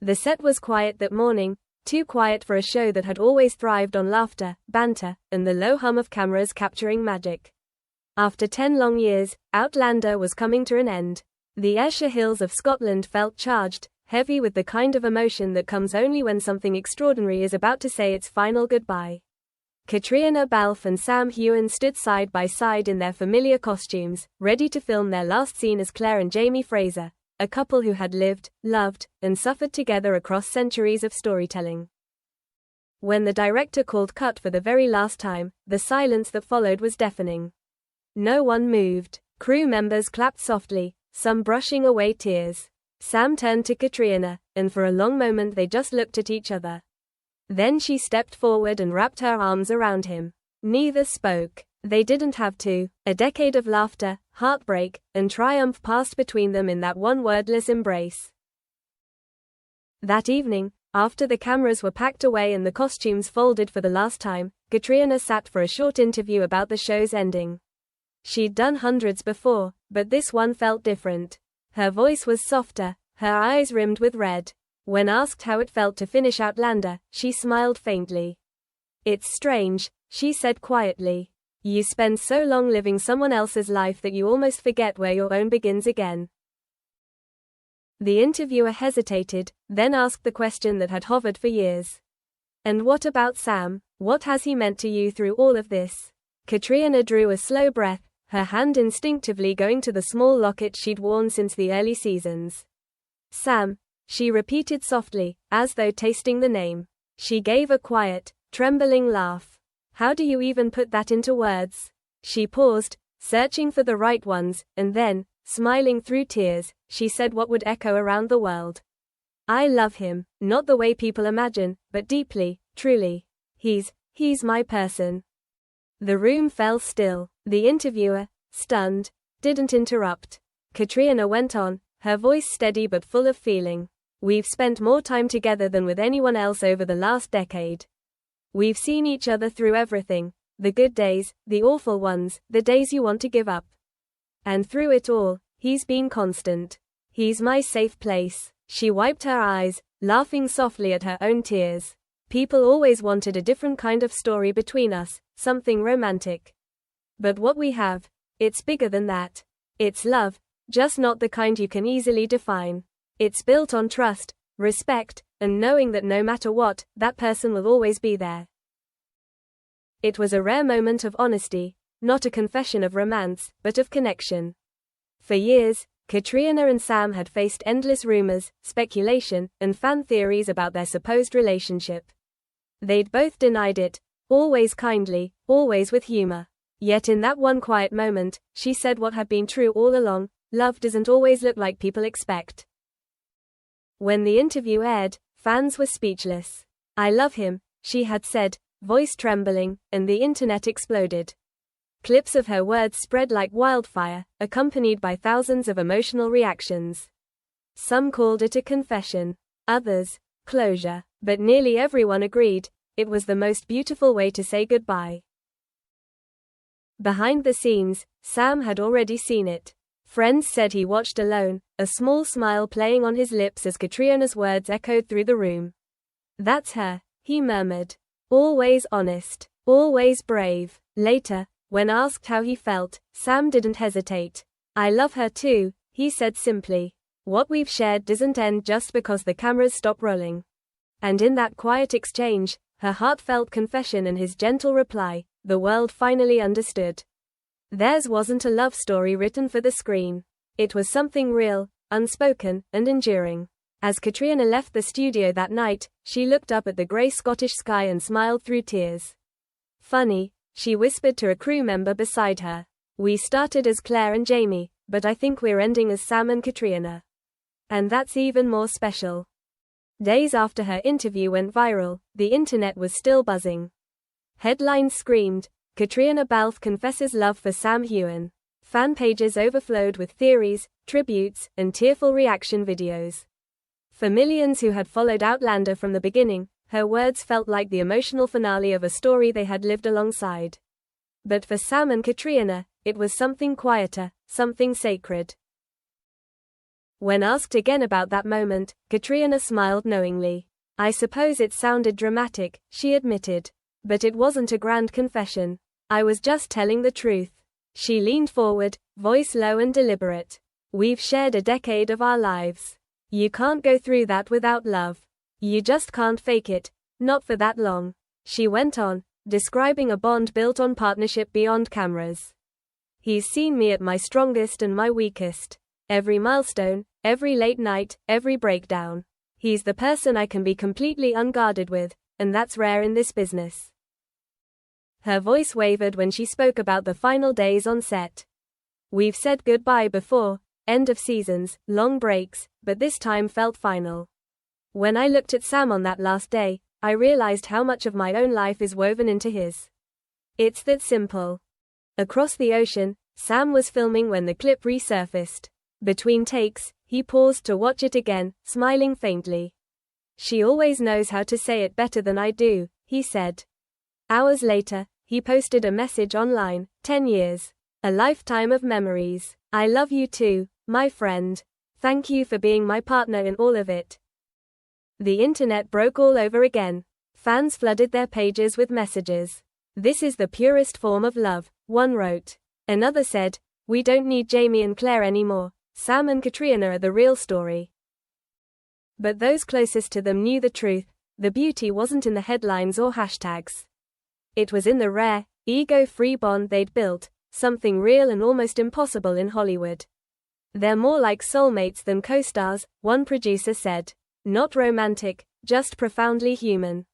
The set was quiet that morning, too quiet for a show that had always thrived on laughter, banter, and the low hum of cameras capturing magic. After 10 long years, Outlander was coming to an end. The Ayrshire Hills of Scotland felt charged, heavy with the kind of emotion that comes only when something extraordinary is about to say its final goodbye. Caitríona Balfe and Sam Heughan stood side by side in their familiar costumes, ready to film their last scene as Claire and Jamie Fraser, a couple who had lived, loved, and suffered together across centuries of storytelling. When the director called cut for the very last time, the silence that followed was deafening. No one moved. Crew members clapped softly, some brushing away tears. Sam turned to Caitríona, and for a long moment they just looked at each other. Then she stepped forward and wrapped her arms around him. Neither spoke. They didn't have to. A decade of laughter, heartbreak, and triumph passed between them in that one wordless embrace. That evening, after the cameras were packed away and the costumes folded for the last time, Caitríona sat for a short interview about the show's ending. She'd done hundreds before, but this one felt different. Her voice was softer, her eyes rimmed with red. When asked how it felt to finish Outlander, she smiled faintly. "It's strange," she said quietly. "You spend so long living someone else's life that you almost forget where your own begins again." The interviewer hesitated, then asked the question that had hovered for years. "And what about Sam? What has he meant to you through all of this?" Caitríona drew a slow breath, her hand instinctively going to the small locket she'd worn since the early seasons. "Sam," she repeated softly, as though tasting the name. She gave a quiet, trembling laugh. "How do you even put that into words?" She paused, searching for the right ones, and then, smiling through tears, she said what would echo around the world. "I love him, not the way people imagine, but deeply, truly. He's my person." The room fell still. The interviewer, stunned, didn't interrupt. Caitríona went on, her voice steady but full of feeling. "We've spent more time together than with anyone else over the last decade. We've seen each other through everything, the good days, the awful ones, the days you want to give up. And through it all, he's been constant. He's my safe place." She wiped her eyes, laughing softly at her own tears. "People always wanted a different kind of story between us, something romantic. But what we have, it's bigger than that. It's love, just not the kind you can easily define. It's built on trust, respect, and knowing that no matter what, that person will always be there." It was a rare moment of honesty, not a confession of romance, but of connection. For years, Caitríona and Sam had faced endless rumors, speculation, and fan theories about their supposed relationship. They'd both denied it, always kindly, always with humor. Yet in that one quiet moment, she said what had been true all along: love doesn't always look like people expect. When the interview aired, fans were speechless. "I love him," she had said, voice trembling, and the internet exploded. Clips of her words spread like wildfire, accompanied by thousands of emotional reactions. Some called it a confession, others, closure, but nearly everyone agreed, it was the most beautiful way to say goodbye. Behind the scenes, Sam had already seen it. Friends said he watched alone, a small smile playing on his lips as Caitríona's words echoed through the room. "That's her," he murmured. "Always honest, always brave." Later, when asked how he felt, Sam didn't hesitate. "I love her too," he said simply. "What we've shared doesn't end just because the cameras stop rolling." And in that quiet exchange, her heartfelt confession and his gentle reply, the world finally understood. Theirs wasn't a love story written for the screen. It was something real, unspoken, and enduring. As Caitríona left the studio that night, she looked up at the grey Scottish sky and smiled through tears. "Funny," she whispered to a crew member beside her. "We started as Claire and Jamie, but I think we're ending as Sam and Caitríona. And that's even more special." Days after her interview went viral, the internet was still buzzing. Headlines screamed, "Caitríona Balfe confesses love for Sam Heughan." Fan pages overflowed with theories, tributes, and tearful reaction videos. For millions who had followed Outlander from the beginning, her words felt like the emotional finale of a story they had lived alongside. But for Sam and Caitríona, it was something quieter, something sacred. When asked again about that moment, Caitríona smiled knowingly. I suppose it sounded dramatic, she admitted. But it wasn't a grand confession. I was just telling the truth. She leaned forward, voice low and deliberate. We've shared a decade of our lives. You can't go through that without love. You just can't fake it, not for that long. She went on, describing a bond built on partnership beyond cameras. He's seen me at my strongest and my weakest. Every milestone, every late night, every breakdown. He's the person I can be completely unguarded with, and that's rare in this business. Her voice wavered when she spoke about the final days on set. We've said goodbye before, end of seasons, long breaks, but this time felt final. When I looked at Sam on that last day, I realized how much of my own life is woven into his. It's that simple. Across the ocean, Sam was filming when the clip resurfaced. Between takes, he paused to watch it again, smiling faintly. She always knows how to say it better than I do, he said. Hours later, he posted a message online, 10 years. A lifetime of memories. I love you too, my friend. Thank you for being my partner in all of it. The internet broke all over again. Fans flooded their pages with messages. This is the purest form of love, one wrote. Another said, we don't need Jamie and Claire anymore. Sam and Caitríona are the real story. But those closest to them knew the truth. The beauty wasn't in the headlines or hashtags. It was in the rare, ego-free bond they'd built, something real and almost impossible in Hollywood. They're more like soulmates than co-stars, one producer said. Not romantic, just profoundly human.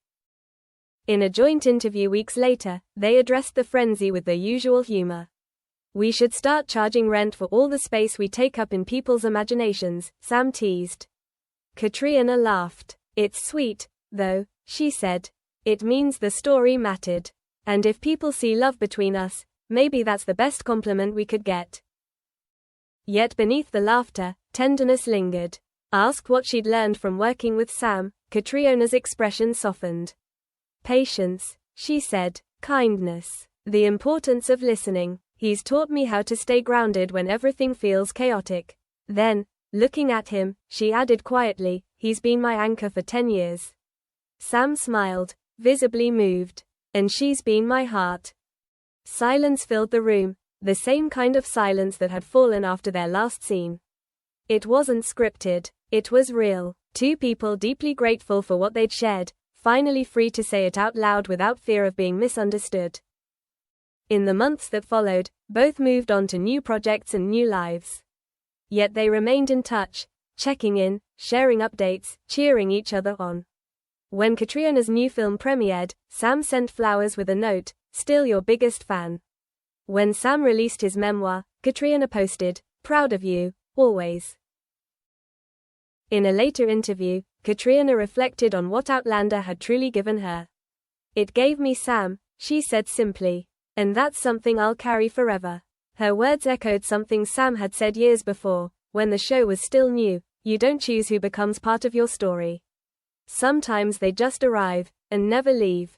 In a joint interview weeks later, they addressed the frenzy with their usual humor. We should start charging rent for all the space we take up in people's imaginations, Sam teased. Caitríona laughed. It's sweet, though, she said. It means the story mattered. And if people see love between us, maybe that's the best compliment we could get. Yet beneath the laughter, tenderness lingered. Asked what she'd learned from working with Sam, Caitríona's expression softened. Patience, she said. Kindness. The importance of listening. He's taught me how to stay grounded when everything feels chaotic. Then, looking at him, she added quietly, he's been my anchor for 10 years. Sam smiled, visibly moved. And she's been my heart. Silence filled the room, the same kind of silence that had fallen after their last scene. It wasn't scripted, it was real. Two people deeply grateful for what they'd shared, finally free to say it out loud without fear of being misunderstood. In the months that followed, both moved on to new projects and new lives. Yet they remained in touch, checking in, sharing updates, cheering each other on. When Caitríona's new film premiered, Sam sent flowers with a note, still your biggest fan. When Sam released his memoir, Caitríona posted, proud of you, always. In a later interview, Caitríona reflected on what Outlander had truly given her. It gave me Sam, she said simply. And that's something I'll carry forever. Her words echoed something Sam had said years before, when the show was still new, you don't choose who becomes part of your story. Sometimes they just arrive, and never leave.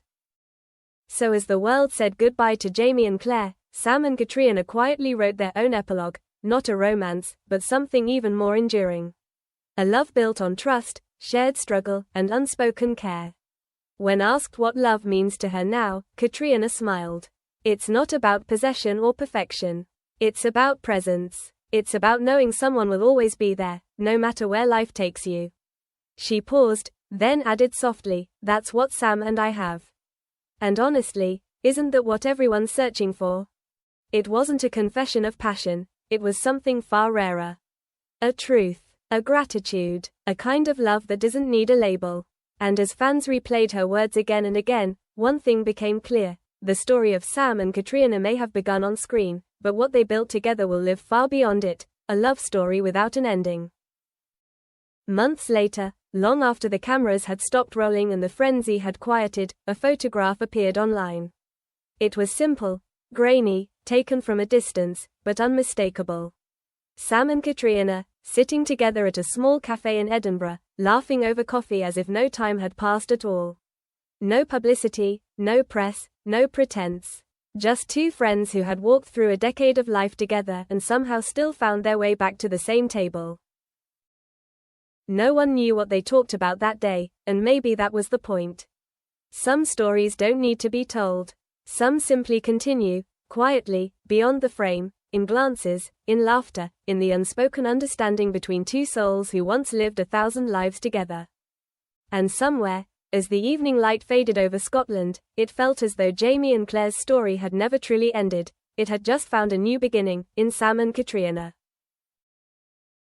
So as the world said goodbye to Jamie and Claire, Sam and Caitríona quietly wrote their own epilogue, not a romance, but something even more enduring. A love built on trust, shared struggle, and unspoken care. When asked what love means to her now, Caitríona smiled. It's not about possession or perfection. It's about presence. It's about knowing someone will always be there, no matter where life takes you. She paused, then added softly, that's what Sam and I have. And honestly, isn't that what everyone's searching for? It wasn't a confession of passion, it was something far rarer. A truth, a gratitude, a kind of love that doesn't need a label. And as fans replayed her words again and again, one thing became clear. The story of Sam and Caitríona may have begun on screen, but what they built together will live far beyond it, a love story without an ending. Months later, long after the cameras had stopped rolling and the frenzy had quieted, a photograph appeared online. It was simple, grainy, taken from a distance, but unmistakable. Sam and Caitríona, sitting together at a small cafe in Edinburgh, laughing over coffee as if no time had passed at all. No publicity, no press, no pretense. Just two friends who had walked through a decade of life together and somehow still found their way back to the same table. No one knew what they talked about that day, and maybe that was the point. Some stories don't need to be told. Some simply continue, quietly, beyond the frame, in glances, in laughter, in the unspoken understanding between two souls who once lived 1,000 lives together. And somewhere, as the evening light faded over Scotland, it felt as though Jamie and Claire's story had never truly ended. It had just found a new beginning, in Sam and Caitríona.